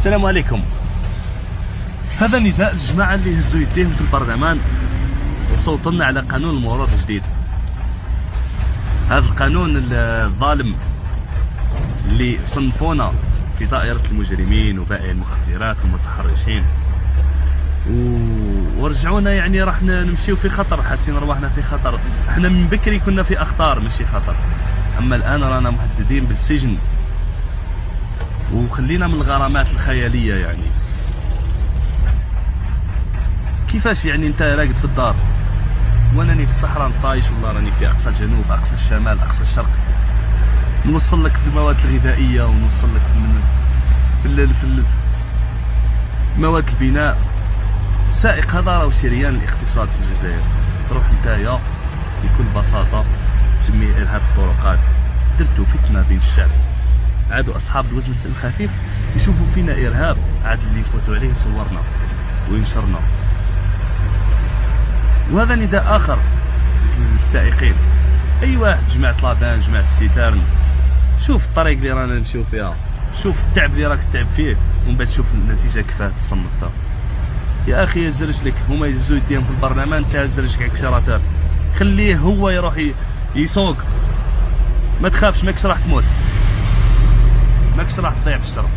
السلام عليكم. هذا نداء الجماعة اللي هزوا يديهم في البرلمان وصوتوا لنا على قانون المرور الجديد. هذا القانون الظالم اللي صنفونا في دائرة المجرمين وبائع المخدرات والمتحرشين ورجعونا، يعني راح نمشيو في خطر، حاسين رواحنا في خطر. احنا من بكري كنا في اخطار ماشي خطر، اما الان رانا مهددين بالسجن وخلينا من الغرامات الخيالية. يعني كيفاش يعني انت راقد في الدار وانني في الصحراء نطايش، والله راني في اقصى الجنوب اقصى الشمال اقصى الشرق، نوصل لك في المواد الغذائية ونوصل لك في مواد البناء. سائق هذا راهو شريان الاقتصاد في الجزائر. تروح نتايا بكل بساطة تسميه ارهاب الطرقات، درتو فتنة بين الشعب، عادوا اصحاب الوزن الخفيف يشوفوا فينا ارهاب، عاد اللي يفوتوا عليه يصورنا وينشرنا. وهذا نداء اخر للسائقين، اي واحد جماعة لابان جماعة الستارن، شوف الطريق اللي رانا نمشيو فيها، شوف التعب اللي راك تتعب فيه، ومن بعد شوف النتيجة كيفاه تصنفتها. يا اخي هز رجلك، هما يهزوا يديهم في البرلمان، انت هز رجلك عكسراتها، خليه هو يروح يسوق، ما تخافش، ماكش راح تموت، ماكش راح تضيع في الشرب.